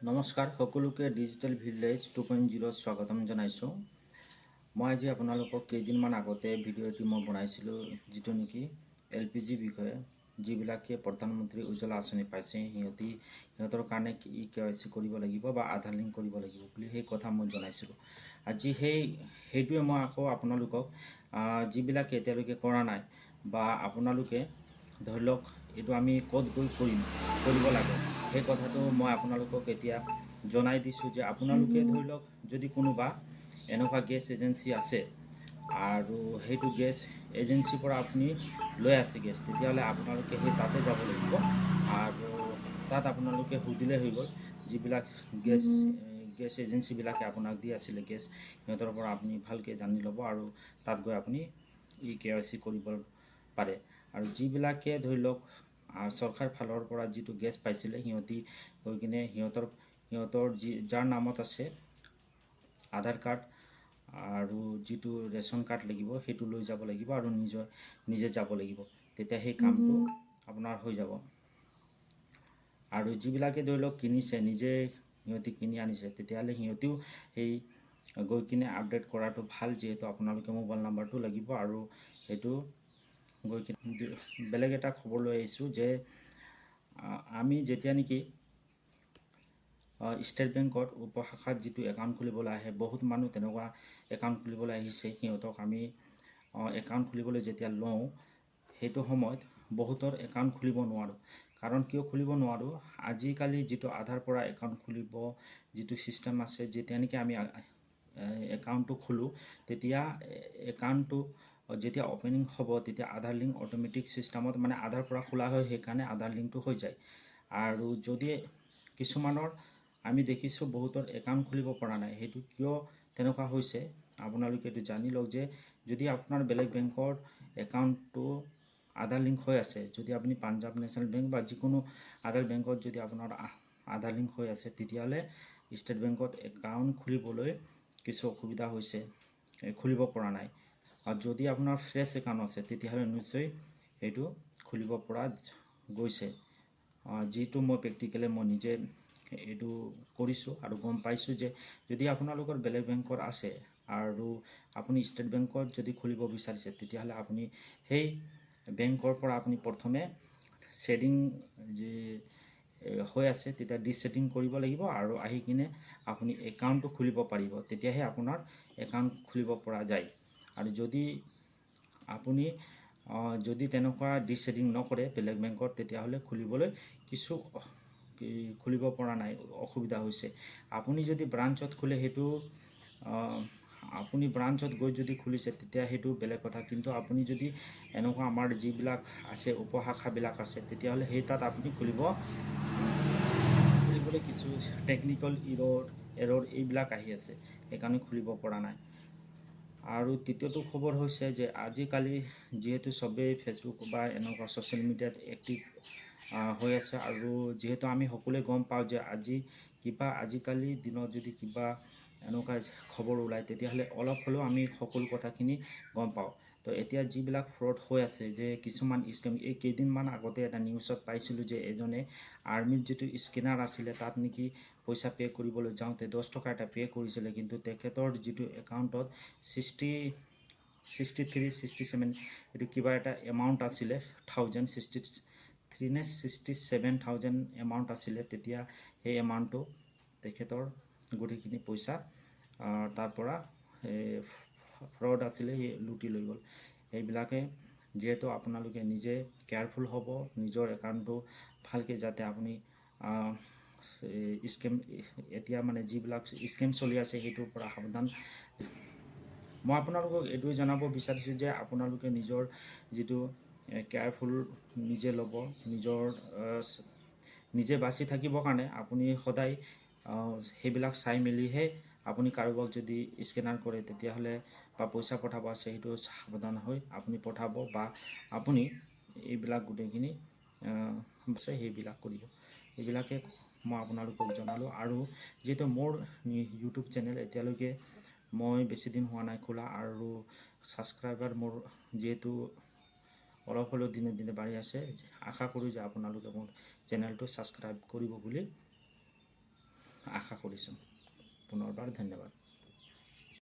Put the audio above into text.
নমস্কাৰ সকলোকে digital village 2.0 স্বাগতম জনাইছোঁ। মই আজি আপোনালোকক কেইদিনমান আগতে ভিডিঅ' এটি মই বনাইছিলোঁ, যিটো নেকি LPG বিষয়ে। যিবিলাকে প্ৰধানমন্ত্ৰী উজ্জ্বলা আঁচনি পাইছে সিহঁতৰ কাৰণে কি KYC কৰিব লাগিব বা আধাৰ লিংক কৰিব লাগিব বুলি সেই কথা মই জনাইছিলোঁ। আজি সেইটোৱে মই আকৌ আপোনালোকক যিবিলাকে এতিয়ালৈকে কৰা নাই বা আপোনালোকে ধৰি লওক এইটো আমি ক'ত গৈ কৰিব লাগে সেই কথাটো মই আপোনালোকক এতিয়া জনাই দিছোঁ যে আপোনালোকে ধৰি লওক যদি কোনোবা এনেকুৱা গেছ এজেঞ্চি আছে আৰু সেইটো গেছ এজেঞ্চিৰ পৰা আপুনি লৈ আছে গেছ, তেতিয়াহ'লে আপোনালোকে সেই তাতে যাব লাগিব আৰু তাত আপোনালোকে সুধিলে হৈ গ'ল। যিবিলাক গেছ এজেঞ্চিবিলাকে আপোনাক দি আছিলে গেছ, সিহঁতৰ পৰা আপুনি ভালকৈ জানি ল'ব আৰু তাত গৈ আপুনি KYC কৰিব পাৰে। আৰু যিবিলাকে ধৰি লওক চৰকাৰ ফালৰ পৰা যিটো গেছ পাইছিলে সিহঁতি গৈ কিনে সিহঁতৰ যাৰ নামত আছে আধাৰ কাৰ্ড আৰু যিটো ৰেচন কাৰ্ড লাগিব সেইটো লৈ যাব লাগিব আৰু নিজে যাব লাগিব, তেতিয়া সেই কামটো আপোনাৰ হৈ যাব। আৰু যিবিলাকে ধৰি লওক কিনিছে, সিহঁতি কিনি আনিছে, তেতিয়াহ'লে সিহঁতেও সেই গৈ কিনে আপডেট কৰাটো ভাল, যিহেতু আপোনালোকে মোবাইল নাম্বাৰটো লাগিব। আৰু সেইটো গৈ কিনে বেলেগ এটা খবৰ লৈ আহিছোঁ যে আমি যেতিয়া নেকি ষ্টেট বেংকত উপশাখাত যিটো একাউণ্ট খুলিবলৈ আহে, বহুত মানুহ তেনেকুৱা একাউণ্ট খুলিবলৈ আহিছে। সিহঁতক আমি একাউণ্ট খুলিবলৈ যেতিয়া লওঁ সেইটো সময়ত বহুতৰ একাউণ্ট খুলিব নোৱাৰোঁ। কাৰণ কিয় খুলিব নোৱাৰোঁ? আজিকালি যিটো আধাৰ পৰা একাউণ্ট খুলিব যিটো ছিষ্টেম আছে, যেতিয়া নেকি আমি একাউণ্টটো খোলোঁ তেতিয়া একাউণ্টটো যেতিয়া অ'পেনিং হ'ব তেতিয়া আধাৰ লিংক অট'মেটিক ছিষ্টেমত মানে আধাৰ পৰা খোলা হয়, সেইকাৰণে আধাৰ লিংকটো হৈ যায়। আৰু যদি কিছুমানৰ আমি দেখিছোঁ বহুতৰ একাউণ্ট খুলিব পৰা নাই, সেইটো কিয় তেনেকুৱা হৈছে আপোনালোকে এইটো জানি লওক যে যদি আপোনাৰ বেলেগ বেংকৰ একাউণ্টটো আধাৰ লিংক হৈ আছে, যদি আপুনি পাঞ্জাৱ নেশ্যনেল বেংক বা যিকোনো আধাৰ বেংকত যদি আপোনাৰ আধাৰ লিংক হৈ আছে, তেতিয়াহ'লে ষ্টেট বেংকত একাউণ্ট খুলিবলৈ কিছু অসুবিধা হৈছে, খুলিব পৰা নাই। আৰু যদি আপোনাৰ ফ্ৰেছ একাউণ্ট আছে তেতিয়াহ'লে নিশ্চয় সেইটো খুলিব পৰা গৈছে। যিটো মই প্ৰেক্টিকেলি মই নিজে এইটো কৰিছোঁ আৰু গম পাইছোঁ যে যদি আপোনালোকৰ বেলেগ বেংকৰ আছে আৰু আপুনি ষ্টেট বেংকত যদি খুলিব বিচাৰিছে, তেতিয়াহ'লে আপুনি সেই বেংকৰ পৰা আপুনি প্ৰথমে ছেটিং যি হৈ আছে তেতিয়া ডিছেটিং কৰিব লাগিব আৰু আহি কিনে আপুনি একাউণ্টটো খুলিব পাৰিব, তেতিয়াহে আপোনাৰ একাউণ্ট খুলিব পৰা যায়। আৰু যদি আপুনি যদি তেনেকুৱা ডিছেটিং নকৰে বেলেগ বেংকত, তেতিয়াহ'লে খুলিবলৈ খুলিব পৰা নাই, অসুবিধা হৈছে। আপুনি যদি ব্ৰাঞ্চত খোলে সেইটো আপুনি ব্ৰাঞ্চত গৈ যদি খুলিছে তেতিয়া সেইটো বেলেগ কথা, কিন্তু আপুনি যদি এনেকুৱা আমাৰ যিবিলাক আছে উপশাখাবিলাক আছে, তেতিয়াহ'লে সেই তাত আপুনি খুলিবলৈ কিছু টেকনিকেল এৰৰ এইবিলাক আহি আছে, সেইকাৰণে খুলিব পৰা নাই। আৰু তৃতীয়টো খবৰ হৈছে যে আজিকালি যিহেতু চবেই ফেচবুক বা এনেকুৱা ছ'চিয়েল মিডিয়াত এক্টিভ হৈ আছে, আৰু যিহেতু আমি সকলোৱে গম পাওঁ যে আজিকালি দিনত যদি কিবা এনেকুৱা খবৰ ওলায় তেতিয়াহ'লে অলপ হ'লেও আমি সকলো কথাখিনি গম পাওঁ। তো এতিয়া যিবিলাক ফ্ৰড হৈ আছে, যে কিছুমান স্কেম, এই কেইদিনমান আগতে এটা নিউজত পাইছিলোঁ যে এজনে আৰ্মিৰ যিটো স্কেনাৰ আছিলে তাত নেকি পইচা পে' কৰিবলৈ যাওঁতে 10 টকা এটা পে' কৰিছিলে, কিন্তু তেখেতৰ যিটো একাউণ্টত 67 এইটো কিবা এটা এমাউণ্ট আছিলে, 67,000 এমাউণ্ট আছিলে। তেতিয়া সেই এমাউণ্টটো তেখেতৰ গোটেইখিনি পইচা তাৰ পৰা ফ্ৰড আছিলে, সেই লুটি লৈ গ'ল। সেইবিলাকে যিহেতু আপোনালোকে নিজে কেয়াৰফুল হ'ব, নিজৰ একাউণ্টটো ভালকৈ যাতে আপুনি এতিয়া মানে যিবিলাক স্কেম চলি আছে সেইটোৰ পৰা সাৱধান। মই আপোনালোকক এইটোৱে জনাব বিচাৰিছোঁ যে আপোনালোকে নিজৰ যিটো কেয়াৰফুল নিজে ল'ব, নিজে বাচি থাকিবৰ কাৰণে আপুনি সদায় সেইবিলাক চাই মেলিহে আপুনি কাৰোবাক যদি স্কেনাৰ কৰে তেতিয়াহ'লে বা পইচা পঠাব আছে সেইটো সাৱধান হৈ আপুনি পঠাব, বা আপুনি এইবিলাক গোটেইখিনি সেইবিলাক কৰিব। এইবিলাকে মই আপোনালোকক জনালোঁ। আৰু যিহেতু মোৰ ইউটিউব চেনেল এতিয়ালৈকে মই বেছি দিন হোৱা নাই খোলা, আৰু ছাবস্ক্ৰাইবাৰ মোৰ যিহেতু অলপ হ'লেও দিনে দিনে বাঢ়ি আছে, আশা কৰোঁ যে আপোনালোকে মোৰ চেনেলটো ছাবস্ক্ৰাইব কৰিব বুলি। আশা কৰিছোঁ। পুনৰবাৰ ধন্যবাদ।